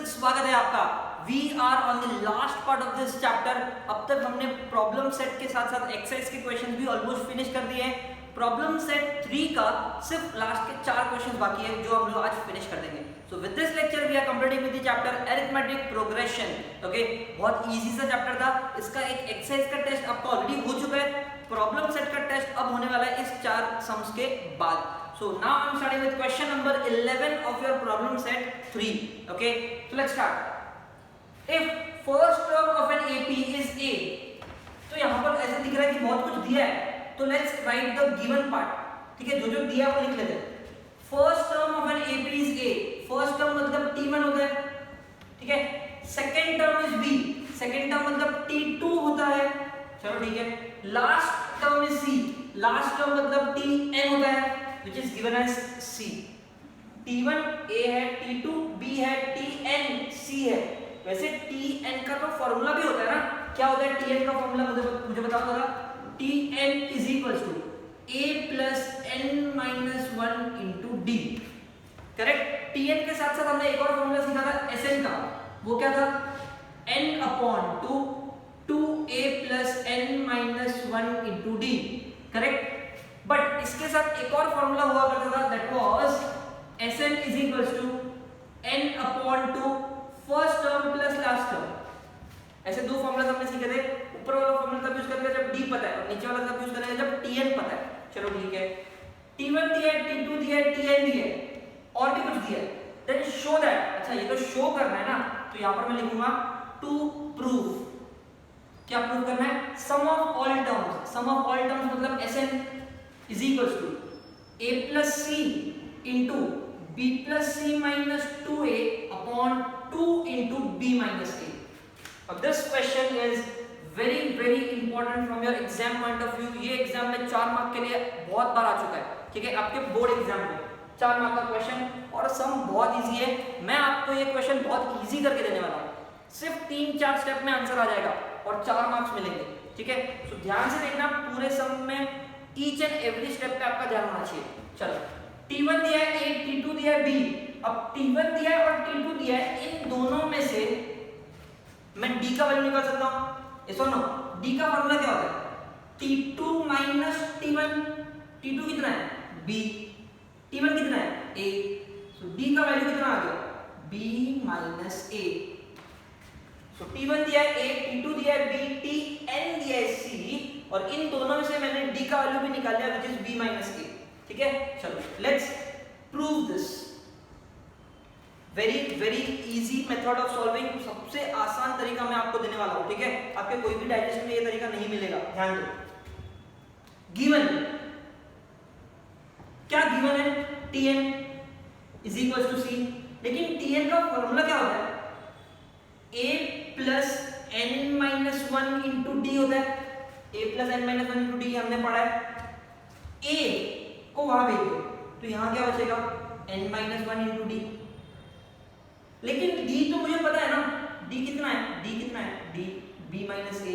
स्वागत है आपका। We are on the last part of this chapter. अब तक हमने प्रॉब्लम सेट के साथ साथ एक्सरसाइज के क्वेश्चन भी ऑलमोस्ट फिनिश कर दिए हैं। प्रॉब्लम सेट 3 का सिर्फ लास्ट के 4 क्वेश्चन बाकी है जो हम लोग आज फिनिश कर देंगे। So with this lecture we are completing with the chapter arithmetic progression. Okay, बहुत इजी सा चैप्टर था। इसका एक एक्सरसाइज का टेस्ट आपका ऑलरेडी हो चुका है। प्रॉब्लम सेट का टेस्ट अब होने वाला है इस 4 सम्स के बाद। So now I'm starting with question number 11 of your problem set 3. Okay, so let's start. If first term of an AP is A, तो यहाँ पर ऐसे दिख रहा है कि बहुत कुछ दिया है, तो let's write the given part. ठीक है, जो जो दिया है वो लिख लेते हैं। First term of an AP is A. First term मतलब T1 होता है, ठीक है। Second term is B. Second term मतलब T2 होता है, चलो ठीक है। Last term is C. Last term मतलब Tn होता है, which is given as C. T1 A है, T2 B है, Tn C है। वैसे Tn का तो फॉर्मूला भी होता है ना, क्या होता है Tn का फॉर्मूला मुझे बताओ जरा। Tn is equals to A plus n minus 1 into D। Correct. Tn के साथ साथ हमने एक और फॉर्मूला सीखा था Sn का, वो क्या था n upon 2 A plus n minus 1 into D। Correct. But इसके साथ एक और फॉर्मूला हुआ करता था, that was Sn is equals to n upon 2 first term plus last term. ऐसे दो फॉर्मूला हमने सीखे थे। ऊपर वाला फॉर्मूला तब यूज करेंगे जब D पता है, और नीचे वाला तब यूज करेंगे जब Tn पता है। चलो ठीक है, T1 दिया है, T2 दिया है, Tn दिया है, और भी कुछ दिया है। देन शो दैट, अच्छा ये तो शो करना है ना, तो यहां पर मैं लिखूंगा टू प्रूव। क्या प्रूव करना है? Sum of all terms. Sum of all terms मतलब Sn is equals to A plus C into B plus C minus 2A upon 2 into B minus A. Now this question is very important from your exam point of view. ये exam में 4 mark के लिए बहुत बार आ चुका है, ठीक है। आपके बोर्ड एग्जाम में 4 मार्क का क्वेश्चन, और सम बहुत इजी है। मैं आपको ये क्वेश्चन बहुत इजी करके देने वाला हूँ। सिर्फ 3-4 स्टेप में आंसर आ जाएगा और 4 मार्क्स मिलेंगे, ठीक है। तो ध्यान से देखना, पूरे सम में ईच एंड एवरी स्टेप पे आपका ध्यान होना चाहिए। चलो, T1 दिया है A, T2 दिया है B। अब T1 दिया है और T2 दिया है, इन दोनों में से मैं D का वैल्यू निकाल सकता हूं। ये सुनो, D का फॉर्मूला क्या होता है? T2 minus T1। T2 कितना है? B। T1 कितना है? A। सो D का वैल्यू कितना आ गया? B minus A। So T1 दिया है A, T2 दिया है B, Tn दिया है C, और इन दोनों में से मैंने D का वैल्यू भी निकाल लिया, which is B minus A। ठीक है, चलो let's prove this. Very easy method of solving. सबसे आसान तरीका मैं आपको देने वाला हूं, ठीक है। आपके कोई भी डाइजेशन में ये तरीका नहीं मिलेगा, ध्यान दो। गिवन, क्या गिवन है? Tn is equals to C। लेकिन Tn का फॉर्मूला क्या होता है? A plus n minus 1 into D होता है। A plus n minus 1 into D हमने पढ़ा है। A को वहां भेज दो, तो यहां क्या बचेगा? n minus 1 into D। लेकिन D तो मुझे पता है ना, D कितना है? D कितना है? D B minus A।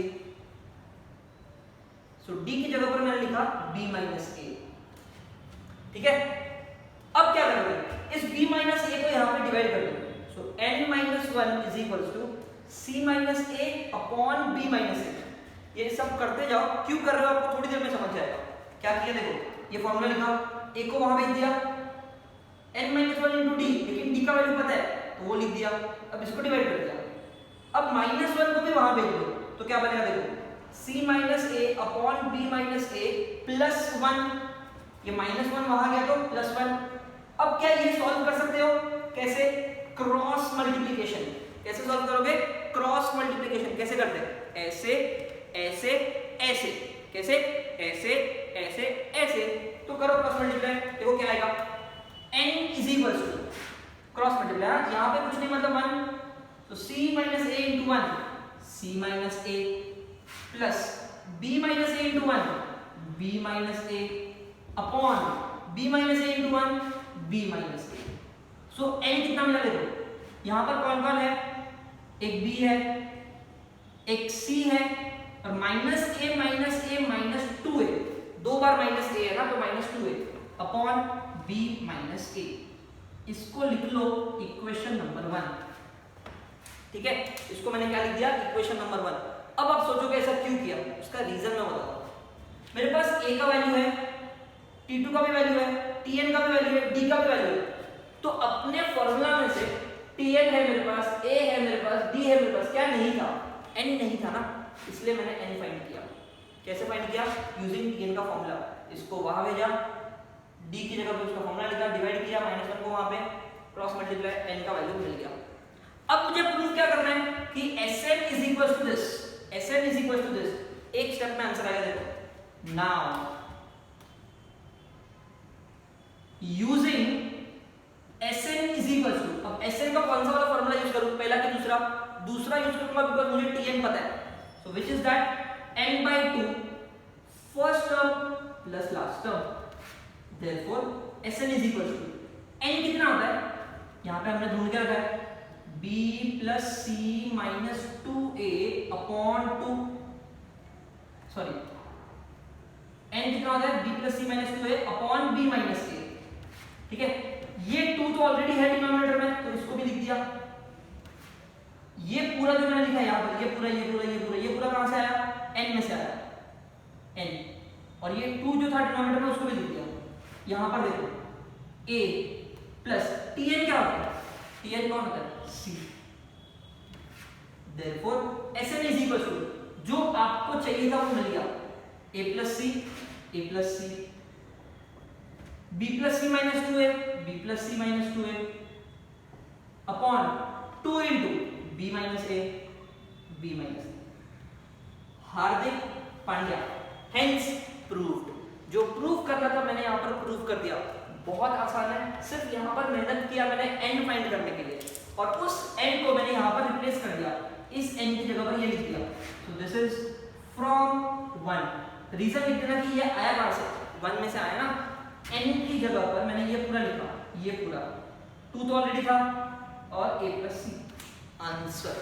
So D की जगह पर मैंने लिखा B minus A, ठीक है। अब क्या करोगे? इस B minus A को यहां पे डिवाइड कर दो। सो n minus 1 is equals to C minus A upon B minus A। ये सब करते जाओ, क्यों कर रहे हो आपको थोड़ी देर में समझ जाएगा। क्या किया देखो, ये फॉर्मूला लिखा, A को वहां भेज दिया, n minus 1 into D, लेकिन D का वैल्यू पता है तो वो लिख दिया। अब इसको डिवाइड कर दिया। अब माइनस 1 को भी वहां भेज दो, तो क्या बनेगा देखो, C minus A upon B minus A plus 1। ये माइनस 1 वहां गया तो प्लस 1। अब क्या ये सॉल्व कर सकते हो? कैसे? Cross multiplication. कैसे सॉल्व करोगे? Cross multiplication. कैसे करते हैं? ऐसे ऐसे ऐसे, कैसे? ऐसे ऐसे ऐसे। तो करो क्रॉस मल्टीप्लाई, देखो क्या आएगा? n is equals to cross multiply, यहां पे कुछ नहीं मतलब 1, तो C minus A into 1 C minus A plus B minus A into 1 B minus A upon B minus A into 1 B minus A। So n कितना मिला देखो, यहां पर कौन कौन है? एक B है, एक C है, और minus A minus 2A। 2 bar minus A है ना, तो minus 2A upon B minus A। इसको लिख लो इक्वेशन नंबर 1। ठीक है, इसको मैंने क्या लिख दिया, इक्वेशन नंबर 1। अब आप सोचोगे ऐसा क्यों किया, उसका रीजन मैं बताता हूं। मेरे पास a का वैल्यू है, t2 का भी वैल्यू है, tn का भी वैल्यू है, d का भी वैल्यू है। तो अपने फॉर्मूला में से tn है मेरे पास, a है मेरे पास, d है मेरे पास, क्या नहीं था, n नहीं था ना, इसलिए मैंने n फाइंड किया। कैसे फाइंड किया, यूजिंग tn का फॉर्मूला। इसको वहां भेजा, d की जगह पे उसका फॉर्मूला लिखा, डिवाइड किया, -1 को वहां पे क्रॉस मल्टीप्लाई, n का वैल्यू मिल गया। अब मुझे प्रूव क्या करना है कि Sn is equal to this, Sn is equal to this. एक स्टेप में आंसर आएगा, देखो। Now using Sn is equal to, अब Sn का कौन सा वाला फॉर्मूला यूज करूं, पहला कि दूसरा? दूसरा यूज करूंगा बिकॉज़ मुझे Tn पता है। So which is that, n/2 first term plus last term. Therefore Sn is equal to, n कितना होता है, यहां पे हमने ढूंढ के रखा है, b plus c minus 2a upon 2, sorry n कितना होता है, b plus c minus 2a upon b minus a। ठीक है, ये 2 तो ऑलरेडी है डिनोमिनेटर में, तो इसको भी लिख दिया। ये पूरा जो मैंने लिखा है यहाँ पर, ये पूरा कहां से आया, n में से आया, n। और ये 2 जो था डिनोमिनेटर में, उसको भी लिख दिया। यहां पर देखो, a प्लस tn क्या होता है, tn कौन होता है, c। Therefore Sn is equal to, जो आपको चाहिए था वो मिल गया, a plus c, b plus c minus 2a, upon 2 into b minus a, Hardik Pandya, hence proved। जो प्रूव करना था मैंने यहाँ पर प्रूव कर दिया। बहुत आसान है, सिर्फ यहाँ पर मेहनत किया मैंने n फाइंड करने के लिए, और उस n को मैंने यहाँ पर रिप्लेस कर दिया, इस n की जगह पर ये लिख दिया। So this is from 1। Reason लिख देना कि ये आया कहां से, 1 में से आया ना। n की जगह पर मैंने ये पूरा लिखा, ये पूरा 2 तो ऑलरेडी था, और a plus c आंसर।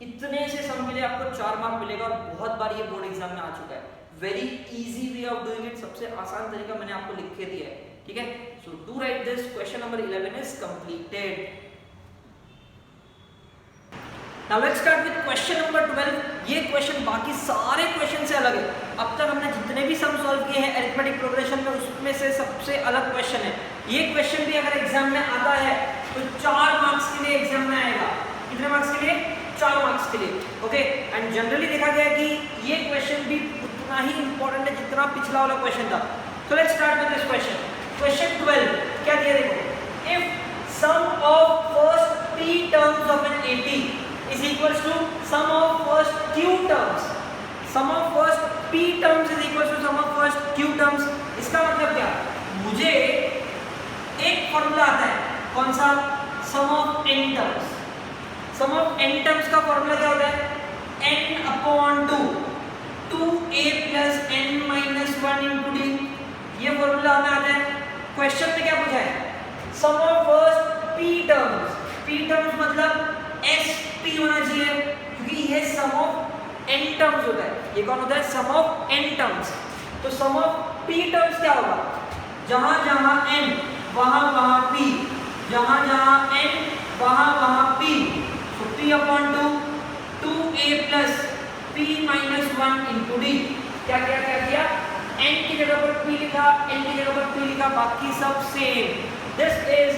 इतने से सम के लिए आपको 4 मार्क मिलेगा, और बहुत बार ये बोर्ड एग्जाम में आ चुका है। Very easy way of doing it, सबसे आसान तरीका मैंने आपको लिख के दिया है। ठीक है, so do right this. Question number 11 is completed. Now let's start with question number 12। ये क्वेश्चन बाकी सारे क्वेश्चन से अलग है। अब तक हमने जितने भी सम सॉल्व किए हैं अरिथमेटिक प्रोग्रेशन में, उसमें से सबसे अलग क्वेश्चन है ये। क्वेश्चन भी अगर एग्जाम में आता है तो 4 मार्क्स के लिए एग्जाम में आएगा। कितने मार्क्स के लिए, 4 मार्क्स के लिए। ओके, एंड जनरली देखा गया है कि ये क्वेश्चन भी उतना ही इंपॉर्टेंट है जितना पिछला वाला क्वेश्चन था। So let's start with this question। Question 12 क्या दिया, देखो। If sum of first p terms of an AP is equals to sum of first q terms, sum of first p terms is equals to sum of first q terms। इसका मतलब क्या, मुझे एक formula आता है, कौन सा, sum of n terms। sum of n terms का फॉर्मूला क्या होता है, n upon 2, 2a plus n minus 1 into d। ये फॉर्मूला हमें आता है। क्वेश्चन में क्या पूछा है, sum of first p terms. p terms मतलब sp होना चाहिए, क्योंकि ये सम ऑफ n टर्म्स होता है। ये कौन होता है, सम ऑफ n टर्म्स। तो सम ऑफ p टर्म्स क्या होगा, जहां जहां n वहां वहां p, जहां जहां n वहां वहां p। तो p upon 2, 2a plus p minus 1 into d। क्या किया, n की जगह पर p लिखा, n की जगह पर p लिखा, बाकी सब same. This is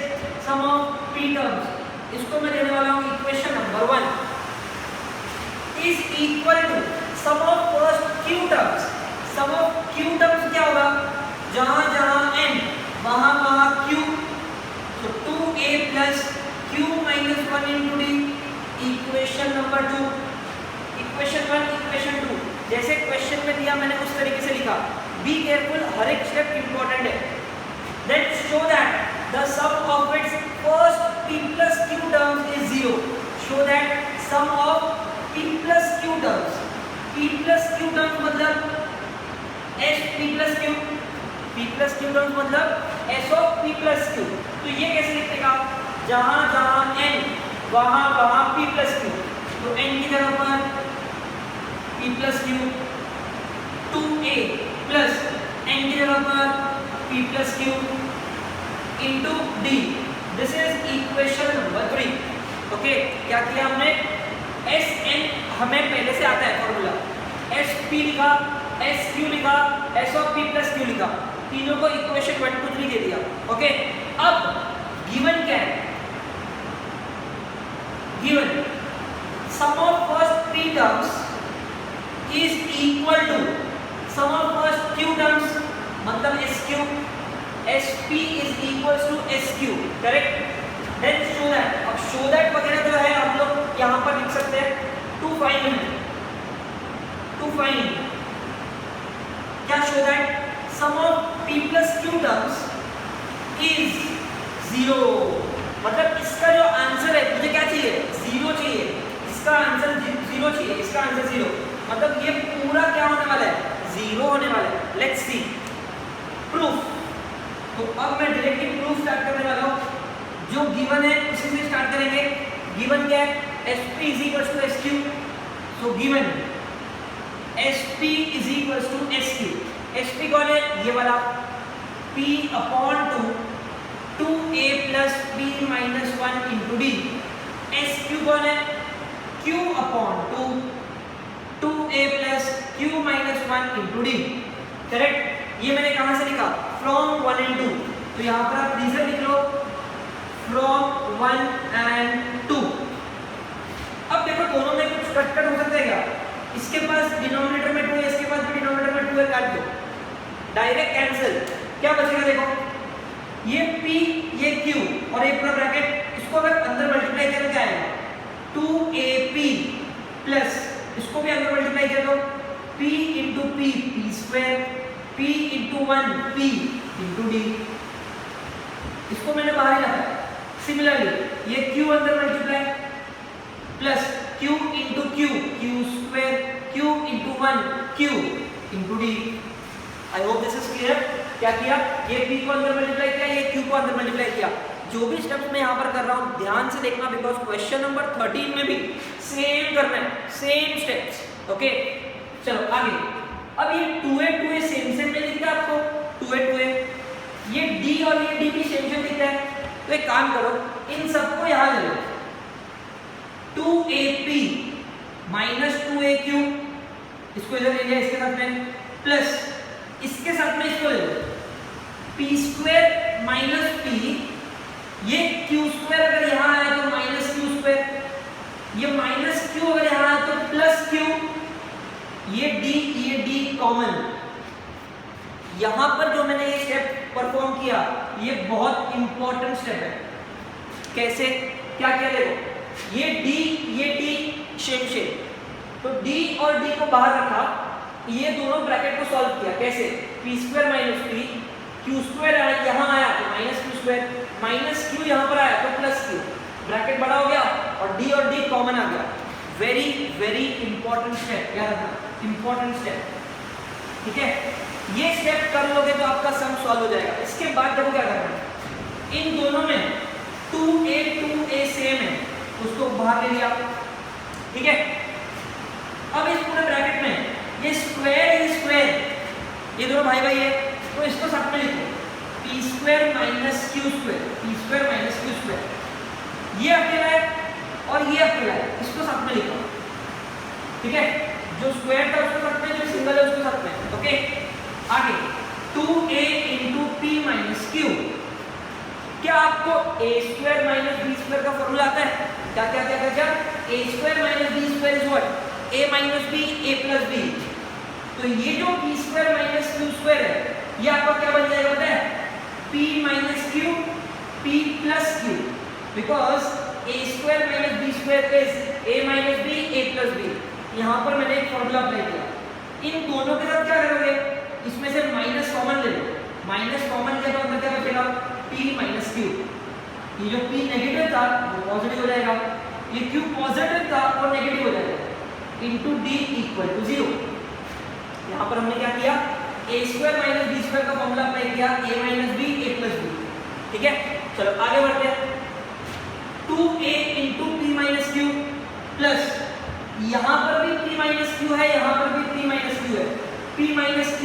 sum of p terms. इसको मैं देने वाला हूं equation number 1 is equal to sum of first q terms. Sum of q terms क्या होगा, जहां जहां n वहां वहां q। तो 2a plus q minus 1 into d। Equation number 2, equation 1, equation 2 जैसे क्वेश्चन में दिया मैंने उस तरीके से लिखा। बी केयरफुल, हर एक स्टेप इंपॉर्टेंट है। Then show that the sum of its first p plus q terms is 0। Show that sum of p plus q terms, p plus q terms मतलब s p plus q, p plus q terms मतलब s of p plus q। तो ये कैसे लिखेगा, जहां जहां n वहां वहां p plus q। तो n की जगह पर p plus q, 2a plus n की जगह पर p plus q into d। This is equation number 3। Okay, क्या किया हमने, एस एन हमें पहले से आता है फॉर्मूला, एस पी लिखा, एस क्यू लिखा, S of P plus Q लिखा, तीनों को इक्वेशन 1 2 3 दे दिया। ओके, अब गिवन क्या है? Given sum of first P terms is equal to sum of first Q terms, मतलब S Q, S P is equal to S Q, correct? Then show that, अब show that वगैरह जो है हम लोग यहाँ पर लिख सकते हैं टू फाइंड, टू फाइंड क्या show that sum of P plus Q terms is 0, मतलब इसका जो आंसर है, मुझे क्या चाहिए? 0 चाहिए, इसका आंसर 0 चाहिए, इसका आंसर 0, मतलब ये पूरा क्या होने वाला है? 0 होने वाला है। Let's C proof. तो अब मैं डायरेक्टली प्रूफ स्टार्ट करने वाला हूँ। जो गिवन है उसी से स्टार्ट करेंगे। गिवन क्या है? SP is equal to SQ, so given SP is equal to SQ। SP कौन है? ये वाला P upon 2a plus P minus 1 into D। SQ कौन है? Q upon 2a plus Q minus 1 into D, correct? ये मैंने कहाँ से लिखा? फ्रॉम 1 and 2, तो यहाँ पर आप रीजन लिख लो फ्रॉम 1 and 2। अब देखो दोनों में कुछ कट हो सकता है क्या? इसके पास डिनोमिनेटर में 2 है, इसके पास भी डिनोमिनेटर में 2 है, काट दो, डायरेक्ट कैंसिल। क्या बचेगा? देखो ये P ये Q और एक पूरा ब्रैकेट, इसको अगर अंदर मल्टीप्लाई करें क्या आएगा? 2AP प्लस इसको भी अंदर मल्टीप्लाई कर दो, P into P P square, P into 1 P into D, इसको मैंने बाहर ही रखा। सिमिलरली ये Q अंदर multiply plus Q into Q Q square, Q into 1 Q into D। I hope this is clear. क्या किया? ये P को अंदर मल्टीप्लाई किया, ये Q को अंदर मल्टीप्लाई किया। जो भी स्टेप्स मैं यहाँ पर कर रहा हूँ ध्यान से देखना, बिकॉज क्वेश्चन नंबर 13 में भी सेम करना है, सेम स्टेप्स। ओके चलो आगे। अब ये 2a सेम सेम में दिखता है आपको, 2a ये D और ये D भी सेम सेम दिखता है। तो एक काम करो, इन सबको यहाँ ले लो, 2AP माइनस 2AQ, इसको इधर ले लिया इसके साथ में, प्लस इसके साथ में इसको ले लो, P स्क्वायर माइनस P, ये Q स्क्वायर अगर यहाँ आया तो माइनस Q स्क्वायर, ये माइनस Q अगर यहाँ आया तो प्लस Q, ये D कॉमन। यहां पर जो मैंने ये स्टेप परफॉर्म किया ये बहुत इंपॉर्टेंट स्टेप है। कैसे? क्या क्या? देखो ये D शेप शेप, तो D और D को बाहर रखा, ये दोनों ब्रैकेट को सॉल्व किया। कैसे? P square minus P, Q square यहाँ आया तो minus Q square, minus Q यहाँ पर आया तो प्लस Q, ब्रैकेट बड़ा हो गया और D कॉमन आ गया। वेरी वेरी इंपॉर्टेंट स्टेप, याद रखना, इंपॉर्टेंट स्टेप, ठीक है? ये स्टेप कर लोगे तो आपका सम सॉल्व हो जाएगा। इसके बाद देखो क्या करना है, इन दोनों में 2a सेम है, उसको बाहर ले लिया, ठीक है? अब इस पूरे ब्रैकेट में ये स्क्वायर, ये दोनों भाई भाई है, तो इसको साथ में लिखो, P square minus Q square, P square minus Q square, ये अकेला है और ये अकेला है, इसको साथ में लिखो, ठीक है? जो स्क्वायर था उसको साथ में, जो सिंगल है उसको साथ में। ओके आगे 2a into P minus Q। क्या आपको a square minus b square का फॉर्मूला आता है? क्या क्या क्या क्या? a square minus b square is what? a minus b a plus b। तो ये जो b square minus q square है, ये आपका क्या बन जाएगा पता है? p minus q p plus q, because a square minus b square is a minus b a plus b। यहाँ पर मैंने एक फॉर्मूला अप्लाई किया। इन दोनों के साथ क्या करोगे? इसमें से माइनस कॉमन ले लो, माइनस कॉमन लिया तो अंदर क्या बचेगा? p minus q। ये जो p नेगेटिव था वो पॉजिटिव हो जाएगा, ये q पॉजिटिव था वो नेगेटिव हो जाएगा, इनटू d इक्वल टू 0। यहाँ पर हमने क्या किया? a square minus b square का फॉर्मूला अप्लाई किया, a minus b a plus b, ठीक है? चलो आगे बढ़ते हैं। 2a into p minus q plus यहाँ पर भी p माइनस q है, यहाँ पर भी p माइनस q है, p minus q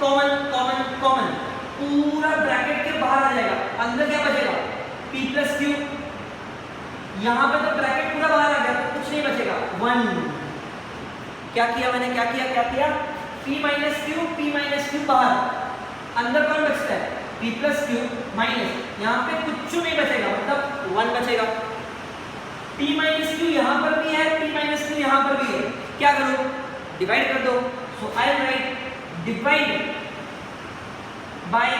common common common, पूरा ब्रैकेट के बाहर आ जाएगा, अंदर क्या बचेगा? p plus q। यहाँ पे तो ब्रैकेट पूरा बाहर आ गया तो कुछ कुछ नहीं बचेगा 1। क्या किया मैंने, क्या किया p माइनस क्यू बाहर, अंदर कौन बचता है p प्लस क्यू माइनस, यहाँ पे कुछ नहीं बचेगा मतलब 1 बचेगा। p माइनस क्यू यहाँ पर भी है, p माइनस क्यू यहाँ पर भी है, क्या करो डिवाइड कर दो। So I write divide by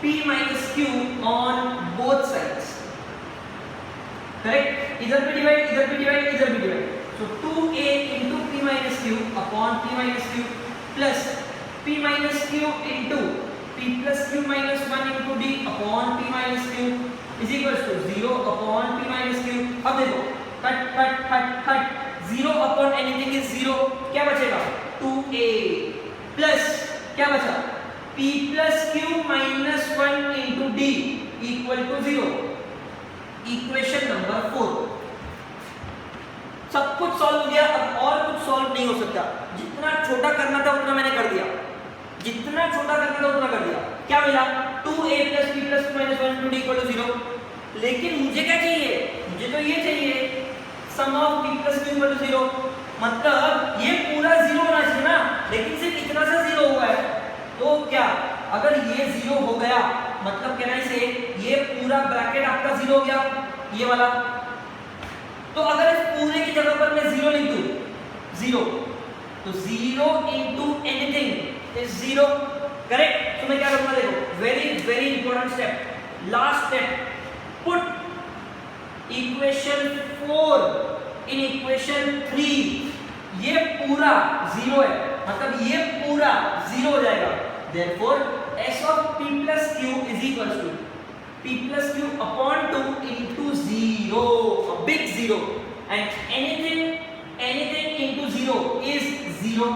p minus Q on both sides, correct. इधर भी डिवाइड, इधर भी डिवाइड, इधर भी divide. So 2a into p minus q upon p minus q plus p minus q into p plus q minus 1 into d upon p minus q is equals to 0 upon p minus q। अब देखो cut 0 upon anything is 0, क्या बचेगा 2a plus क्या बचा p plus q minus 1 into d equal to 0। Equation number 4। सब कुछ solve हो गया, अब और कुछ सॉल्व नहीं हो सकता। जितना छोटा करना था उतना मैंने कर दिया, जितना छोटा करना था उतना कर दिया। क्या मिला 2a plus p plus q minus 1 into d equal to 0। लेकिन मुझे क्या चाहिए, मुझे तो ये चाहिए sum of p plus q equal to 0, मतलब ये पूरा 0 होना चाहिए ना, लेकिन सिर्फ इतना सा 0 हुआ है। तो क्या अगर ये 0 हो गया मतलब कहना से ये पूरा ब्रैकेट आपका 0 हो गया, ये वाला। तो अगर इस पूरे की जगह पर मैं 0 लिख दूं, 0, तो 0 into anything is 0, करेक्ट। तो मैं क्या करूंगा, देखो very important step, last step, put equation 4 in equation 3। ये पूरा 0 है, मतलब ये पूरा 0 हो जाएगा। therefore s of p plus q is equals to p plus q upon 2 into 0, a big 0, and anything into 0 is 0।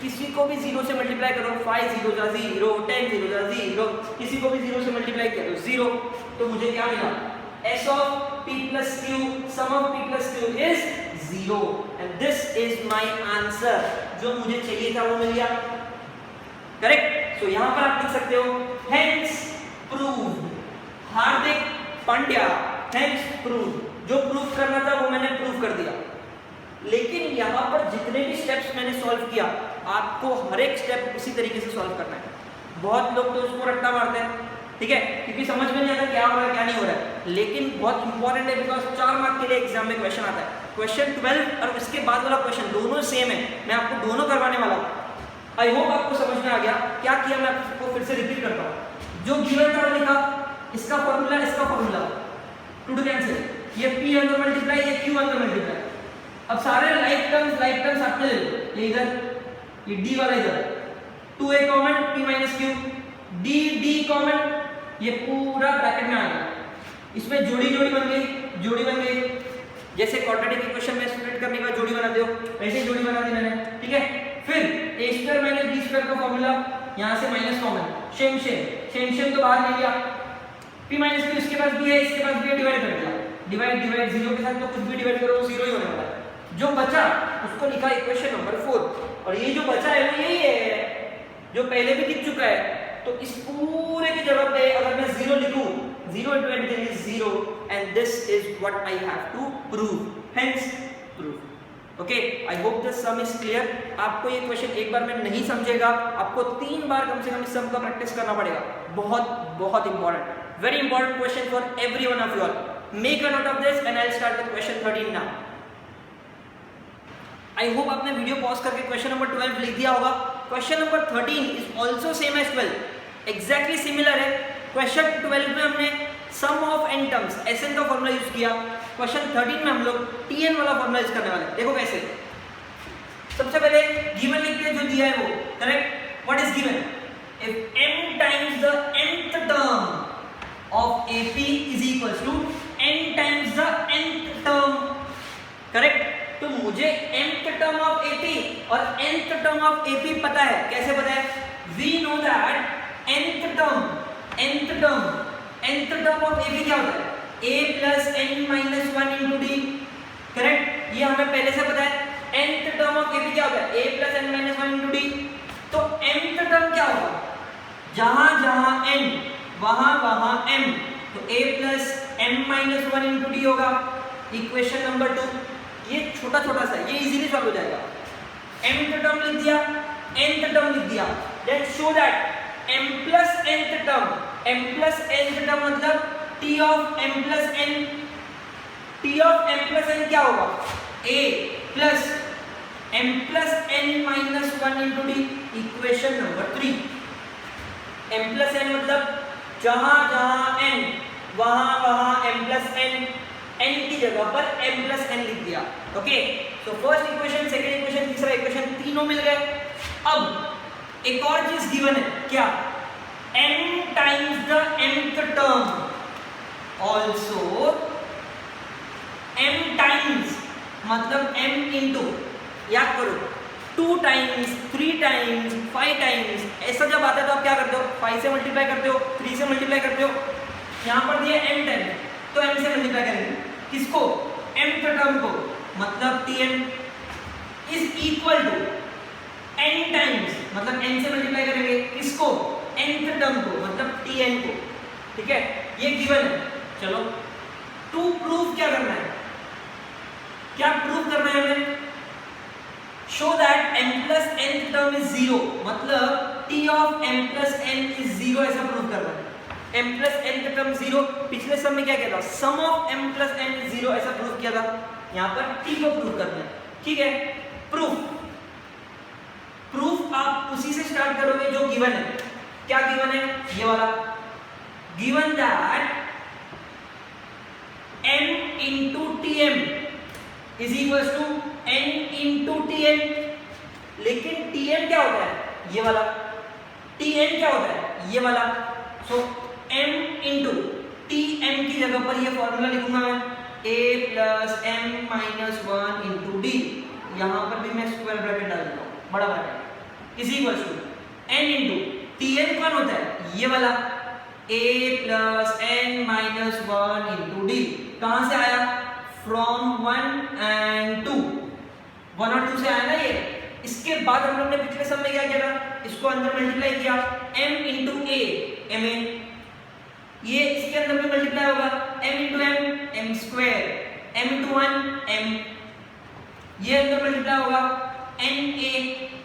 किसी को भी 0 से मल्टीप्लाई करो, 5 0 जा 0, 10 0 जा 0, किसी को भी 0 से मल्टीप्लाई करो 0। तो मुझे क्या मिला, s of p plus q, sum of p plus q is 0, and this is my answer। जो मुझे चाहिए था वो मिल गया, करेक्ट। सो यहाँ पर आप लिख सकते हो hence proved, Hardik Pandya hence proved। जो प्रूव करना था वो मैंने प्रूव कर दिया। लेकिन यहाँ पर जितने भी स्टेप्स मैंने सॉल्व किया, आपको हर एक स्टेप उसी तरीके से सॉल्व करना है। बहुत लोग तो उसको रट्टा मारते हैं, ठीक है, क्योंकि समझ में नहीं आता क्या हो रहा है क्या नहीं हो रहा है। लेकिन बहुत इंपॉर्टेंट है, बिकॉज 4 मार्क के लिए एग्जाम में क्वेश्चन आता है। क्वेश्चन 12 और उसके बाद वाला क्वेश्चन दोनों सेम है, मैं आपको दोनों करवाने वाला हूँ। आई होप आपको समझ में आ गया। क्या किया मैं आपको फिर से रिपीट करता हूँ। जो गिवन था वो लिखा, इसका फॉर्मूला, इसका फॉर्मूला, टू टू कैंसिल, ये p अंदर मल्टीप्लाई, ये q अंदर मल्टीप्लाई। अब सारे लाइक टर्म्स आपने ले लो, ये इधर, ये d वाला इधर, 2a common, p minus q, d common, ये पूरा ब्रैकेट में आ गया। इसमें जोड़ी बन गई, जैसे क्वाड्रेटिक इक्वेशन में स्प्लिट करने का जोड़ी बनाते हो वैसे जोड़ी बना दी मैंने, ठीक है। फिर a square minus b square का फॉर्मूला, यहाँ से माइनस कॉमन, सेम तो बाहर ले लिया, p माइनस q इसके पास भी है, इसके पास भी है, डिवाइड कर दिया, डिवाइड 0 के साथ तो कुछ भी डिवाइड करो वो 0 ही होने वाला है। जो बचा उसको लिखा इक्वेशन नंबर 4, और ये जो बचा है वो यही है जो पहले भी दिख चुका है। तो इस पूरे की जगह पे अगर मैं 0 लिखूं, 0 into anything is 0, and this is what I have to prove, hence proof। Okay, I hope this some is clear. आपको ये क्वेश्चन एक बार में नहीं समझेगा, आपको 3 बार कम से कम इस सम का प्रैक्टिस करना पड़ेगा। बहुत important, very important question for every one of you all. Make a note of this and I will start with question 13 now. I hope आपने वीडियो पॉज करके क्वेश्चन नंबर 12 लिख दिया होगा। Question number 13 is also same as 12, exactly similar है। Question 12 में हमने sum of n terms, Sn का formula use किया। क्वेश्चन 13 में हम लोग Tn वाला फॉर्मूला यूज करने वाले हैं। देखो कैसे, सबसे पहले गिवन लिखते हैं जो दिया है वो, correct. What is given, if m times the nth term of AP is equals to n times the nth term, correct. तो मुझे nth टर्म ऑफ AP और nth टर्म ऑफ AP पता है। कैसे पता है, we know that nth term of AP क्या होता है, a plus n minus 1 into d, correct. ये हमें पहले से पता है। nth टर्म ऑफ AP क्या होता है, a plus n minus 1 into d। तो mth टर्म क्या होगा, जहां n वहां m, तो a plus m minus 1 into d होगा। Equation number 2। ये छोटा छोटा सा है, ये इजीली सॉल्व हो जाएगा। mth टर्म लिख दिया, nth टर्म लिख दिया, then show that m plus nth term मतलब t of m plus n, t of m plus n क्या होगा, a plus m plus n minus 1 into D, equation number 3। m plus n मतलब जहां जहां n वहां वहां m plus n, n की जगह पर m प्लस n लिख दिया। ओके, तो फर्स्ट इक्वेशन, सेकंड इक्वेशन, तीसरा इक्वेशन, तीनों मिल गए। अब एक और चीज गिवन है, क्या, m times the mth term also, m times मतलब m इंटू, याद करो 2 टाइम्स, 3 टाइम्स, 5 टाइम्स, ऐसा जब आता है तो आप क्या करते हो, 5 से मल्टीप्लाई करते हो, 3 से मल्टीप्लाई करते हो, यहाँ पर दिया m टाइम तो m से मल्टीप्लाई करेंगे, किसको, mth टर्म को, मतलब tn is equal to n times, मतलब n से मल्टीप्लाई करेंगे, किसको, nth टर्म को, मतलब tn को। ठीक है, ये गिवन है। चलो टू प्रूव क्या करना है, क्या प्रूव करना है हमें, show that m plus n term is 0, मतलब t of m plus n is 0, ऐसा प्रूव करना है। m प्लस n टर्म 0, पिछले सम में क्या किया था, sum of m plus n is 0, ऐसा प्रूव किया था। यहाँ पर t को प्रूव करना है। ठीक है, प्रूफ आप उसी से स्टार्ट करोगे जो गिवन है। क्या गिवन है, ये वाला, given that m into tm is equal to n into tn, लेकिन tn क्या होता है, ये वाला, tn क्या होता है, ये वाला, सो m इंटू tm की जगह पर ये फॉर्मूला लिखूंगा मैं, a plus m minus 1 into D, यहां पर भी मैं स्क्वायर ब्रैकेट डाल देता हूं, बड़ा bracket, is equal to n into tn कौन होता है, ये वाला, a plus n minus 1 into D, कहां से आया, फ्रॉम 1 and 2, 1 और 2 से आया ना ये। इसके बाद हम लोग ने पिछले सम में क्या किया था, इसको अंदर मल्टीप्लाई किया, m इंटू a, ma, ये इसके अंदर भी मल्टीप्लाई होगा, m into m, m square, m into 1, m, ये अंदर मल्टीप्लाई होगा, na,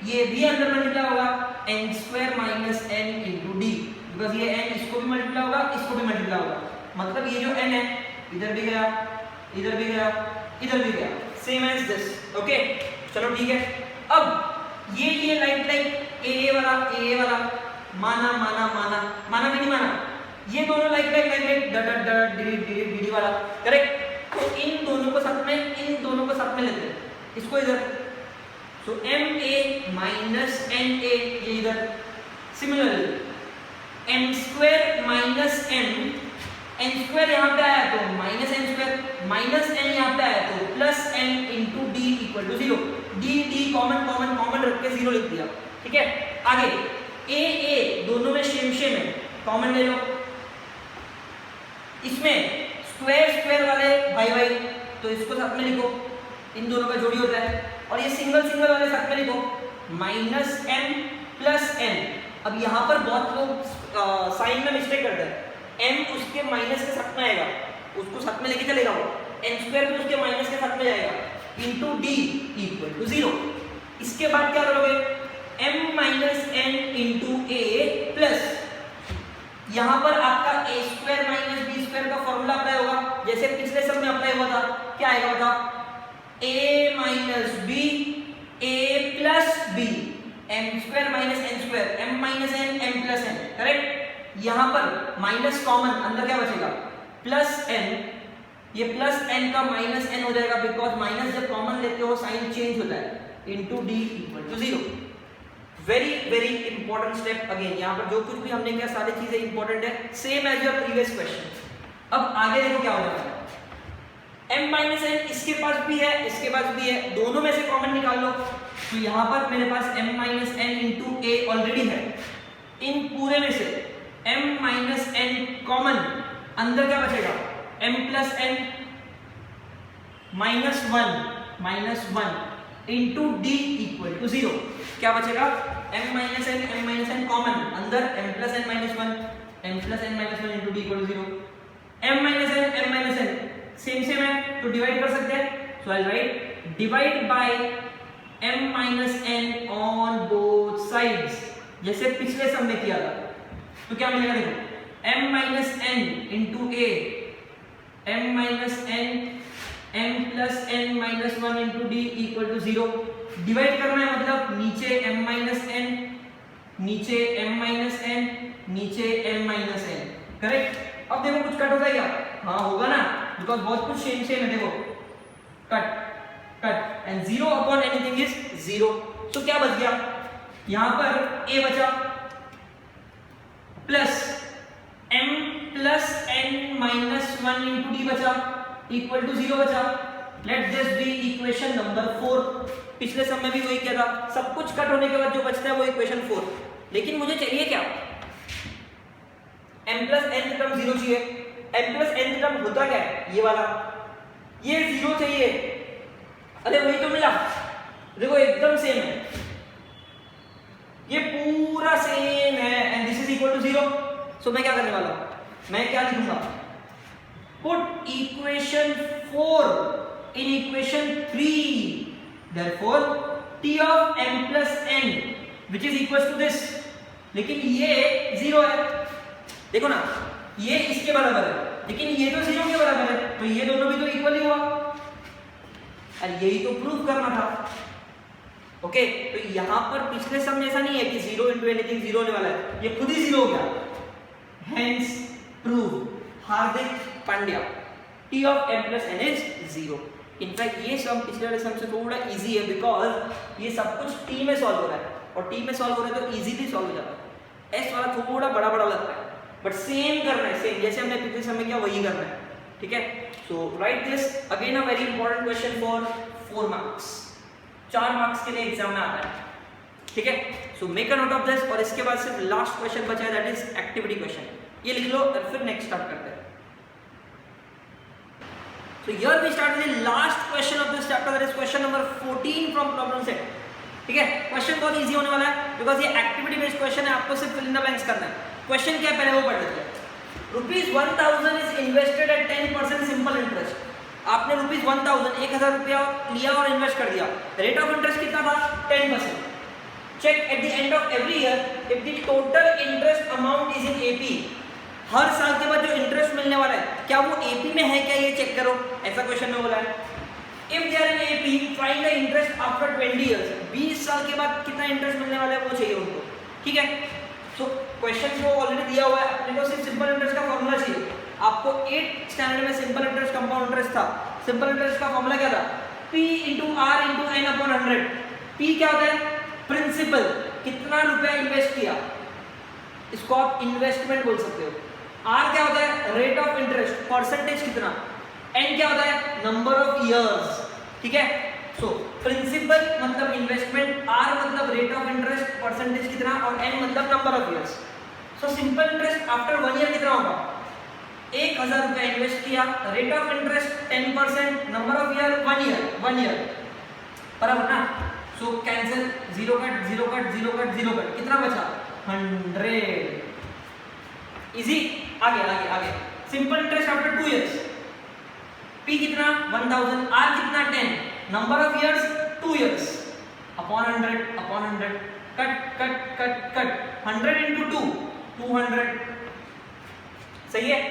ये भी अंदर मल्टीप्लाई होगा, n square minus n into D, because ये n इसको भी मल्टीप्लाई होगा, इसको भी मल्टीप्लाई होगा, मतलब ये जो n है इधर भी गया, इधर भी गया, इधर भी गया, सेम एज दिस। ओके, चलो ठीक है। अब ये लाइक ए वाला माना माना माना माना भी नहीं माना, ये दोनों लाइक डट डी वाला, करेक्ट। तो इन दोनों को साथ में लेते हैं, इसको इधर, so M A minus N A, ये इधर, similarly M square minus M, N square यहाँ पे आया तो minus N square, minus N यहाँ पे आया तो plus N into D equal to 0, D common रख के 0 लिख दिया। ठीक है, आगे ए दोनों में सेम है, कॉमन ले लो, इसमें स्क्वायर वाले भाई तो इसको साथ में लिखो, इन दोनों का जोड़ी होता है, और ये सिंगल वाले साथ में लिखो, माइनस एन प्लस एन। अब यहाँ पर बहुत लोग साइन में मिस्टेक करते हैं, m उसके माइनस के साथ में आएगा, उसको साथ में लेके चलेगा वो, n स्क्वायर भी उसके माइनस के साथ में जाएगा, इंटू डी इक्वल टू 0। इसके बाद क्या करोगे, m minus N into A plus, यहाँ पर आपका a square minus B square का फॉर्मूला अप्लाई होगा, जैसे पिछले सब में अप्लाई हुआ था। क्या आएगा बताओ, a minus B a plus B, m square minus n square, m minus n m plus n, correct. यहाँ पर माइनस कॉमन, अंदर क्या बचेगा, प्लस n, ये प्लस n का माइनस n हो जाएगा, बिकॉज माइनस जब कॉमन लेते हो साइन चेंज होता है, into D equal to 0। Very important step again, यहाँ पर जो कुछ भी हमने किया सारी चीजें इंपॉर्टेंट है, same as your previous question. अब आगे देखो क्या हो जाता है, m माइनस n इसके पास भी है, इसके पास भी है, दोनों में से कॉमन निकाल लो, तो यहाँ पर मेरे पास m minus n into a already है, इन पूरे में से m माइनस n कॉमन, अंदर क्या बचेगा, m plus n minus 1 into D equal to 0। क्या बचेगा, m माइनस n कॉमन, अंदर m plus n minus 1 into D equal to 0। m minus n same है तो डिवाइड कर सकते हैं, so I write divide by m minus n on both sides, जैसे पिछले सम में किया था। तो क्या मिलेगा देखो m minus n into a, m minus n m plus n minus 1 into d equal to 0। Divide करना है मतलब नीचे m माइनस n, नीचे m माइनस n, नीचे m माइनस n, करेक्ट। अब देखो कुछ कट होता है क्या? हाँ होगा ना, बिकॉज बहुत कुछ सेम सेम है। देखो cut cut and 0 upon anything is 0। तो क्या बच गया यहां पर? a बचा plus m plus n minus 1 into D बचा इक्वल टू 0 बचा। Let this be equation number 4। पिछले सम में भी वही किया था, सब कुछ कट होने के बाद जो बचता है वो इक्वेशन 4। लेकिन मुझे चाहिए क्या? m प्लस n टर्म 0 चाहिए। m प्लस n टर्म होता क्या है? ये वाला, ये 0 चाहिए। अरे वही तो मिला, देखो एकदम सेम है, ये पूरा सेम है and this is equal to 0। So मैं क्या करने वाला हूं? मैं क्या लिखूंगा? Put equation 4 in equation 3, therefore t of m plus n which is equals to this। लेकिन ये 0 है, देखो ना, ये इसके बराबर है लेकिन ये तो 0 के बराबर है, तो ये दोनों भी तो इक्वल ही हुआ। और यही तो प्रूफ करना था। ओके तो यहां पर पिछले सम जैसा नहीं है कि 0 इंटू एनीथिंग 0 होने वाला है, ये खुद ही 0 हो गया। Hence prove Hardik Pandya t of m plus n is 0। In fact ये सम पिछले वाले सम से थोड़ा इजी है बिकॉज ये सब कुछ t में सॉल्व हो रहा है, और t में सॉल्व हो रहा है तो इजीली सॉल्व हो जाता है। s वाला थोड़ा बड़ा बड़ा लगता है, बट सेम करना है, सेम जैसे हमने पिछले समय किया वही करना है, ठीक है। So right this again a very important question for 4 marks, 4 marks के लिए एग्जाम में आता है, ठीक है। So make a note of this, और इसके बाद सिर्फ लास्ट क्वेश्चन बचा है, दैट इज एक्टिविटी क्वेश्चन। ये लिख लो और फिर नेक्स्ट स्टार्ट करते हैं। So here we start with the last question of this chapter, that is question number 14 from problem set, ठीक है। क्वेश्चन बहुत इजी होने वाला है बिकॉज ये एक्टिविटी बेस्ड क्वेश्चन है, आपको सिर्फ फिल इन द ब्लैंक्स करना है। क्वेश्चन क्या है पहले वो पढ़ लेते हैं। Rupees 1000 is invested at 10% simple interest. आपने रुपीज 1000 रुपया लिया और इन्वेस्ट कर दिया, रेट ऑफ इंटरेस्ट कितना था? 10%। Check at the end of every year if the total interest amount is in AP. हर साल के बाद जो इंटरेस्ट मिलने वाला है क्या वो एपी में है क्या, ये चेक करो, ऐसा क्वेश्चन में बोला है। If they are in AP find the interest after 20 years. 20 साल के बाद कितना इंटरेस्ट मिलने वाला है वो चाहिए उनको, ठीक है। सो क्वेश्चन जो ऑलरेडी दिया हुआ है, अपने को सिर्फ सिंपल इंटरेस्ट का फॉर्मूला चाहिए। आपको 8th स्टैंडर्ड में सिंपल इंटरेस्ट कंपाउंड इंटरेस्ट था। सिंपल इंटरेस्ट का फॉर्मूला क्या था? P into R into N upon 100। P क्या होता है? प्रिंसिपल, कितना रुपया इन्वेस्ट किया, इसको आप इन्वेस्टमेंट बोल सकते हो। R क्या होता है? रेट ऑफ इंटरेस्ट, परसेंटेज कितना। N क्या होता है? नंबर ऑफ इयर्स, ठीक है। सो प्रिंसिपल मतलब इन्वेस्टमेंट, R मतलब रेट ऑफ इंटरेस्ट, परसेंटेज कितना, और N मतलब number of years. So simple interest after 1 year कितना होगा? 1000 रुपया इन्वेस्ट किया, rate of interest 10%, number of year 1 year, बराबर ना। So cancel, 0 cut 0 cut 0 cut 0 cut, कितना बचा? 100। इजी। आगे आगे आगे, simple interest after 2 years. P कितना? 1000, R कितना? 10, number of years 2 years, upon 100, cut cut cut cut, 100 into 2, 200, सही है।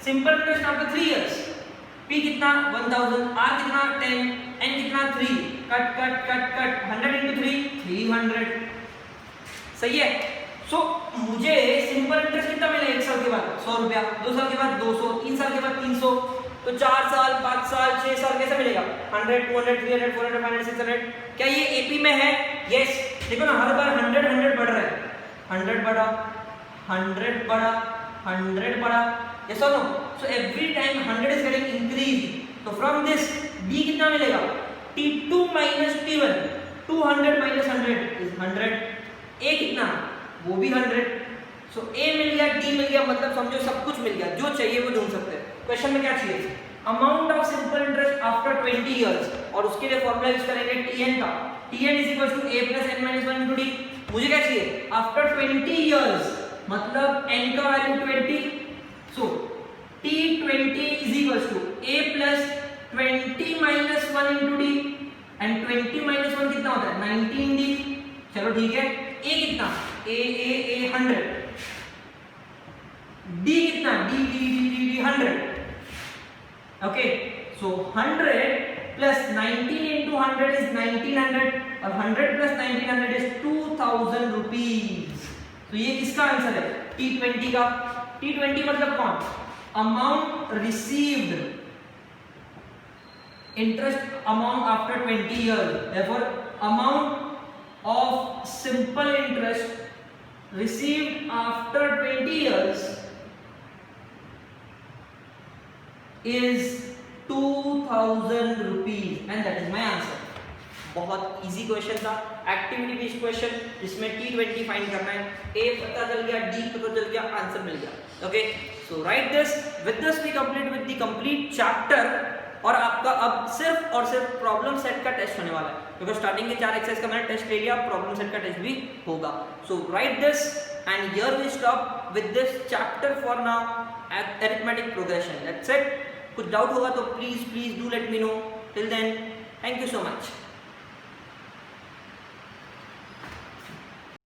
Simple interest after 3 years. P कितना? 1000, R कितना? 10, N कितना? 3, cut cut cut cut, 100 into 3, 300, सही है। सो मुझे सिंपल इंटरेस्ट कितना मिला 1 साल के बाद? 100 रुपया, 2 साल के बाद 200, 3 साल के बाद 300, तो 4 साल, 5 साल, 6 साल कैसे मिलेगा? 100, 200, 300, 400, 500, 600। क्या ये एपी में है? यस। देखो ना, हर बार 100 बढ़ रहा है, 100 बढ़ा, 100 बढ़ा, 100 बढ़ा, यस और no. So every time 100 is getting increase. तो फ्रॉम दिस डी कितना मिलेगा? T2 minus T1, 200 minus 100 is 100। A कितना? वो भी 100। सो A मिल गया, D मिल गया, मतलब समझो सब कुछ मिल गया, जो चाहिए वो ढूंढ सकते हैं। क्वेश्चन में क्या चाहिए? Amount of simple interest after 20 years, और उसके लिए फॉर्मूला यूज करेंगे Tn का। Tn is equals to A plus n minus 1 into D। मुझे क्या चाहिए? आफ्टर 20 इयर्स, मतलब n का value 20, so T20 is equals to A plus 20 minus 1 into D, and 20 minus 1 कितना होता है 19 डी। चलो ठीक है, ए कितना ए 100, डी कितना D 100। Okay, so 100 plus 19 into 100 is 1900, और 100 प्लस 1900 इज 2000 रुपीज। तो ये किसका आंसर है T20 का। T20 मतलब कौन, amount received, interest amount after 20 years, therefore amount of simple interest received after 20 years is 2000 rupees, and that is my answer। बहुत easy question था, एक्टिविटी बेस्ड क्वेश्चन जिसमें T20 फाइंड करना है। ए पता चल गया, डी पता चल गया, आंसर मिल गया। Okay, so right this, with this we complete with the complete chapter, और आपका अब सिर्फ और सिर्फ प्रॉब्लम सेट का टेस्ट होने वाला है, क्योंकि स्टार्टिंग के 4 एक्सरसाइज का मैंने टेस्ट ले लिया, प्रॉब्लम सेट का टेस्ट भी होगा। So right this, and here we stop with this chapter for now, arithmetic progression. That's it. कुछ डाउट होगा तो please do let me know. Till then, thank you so much.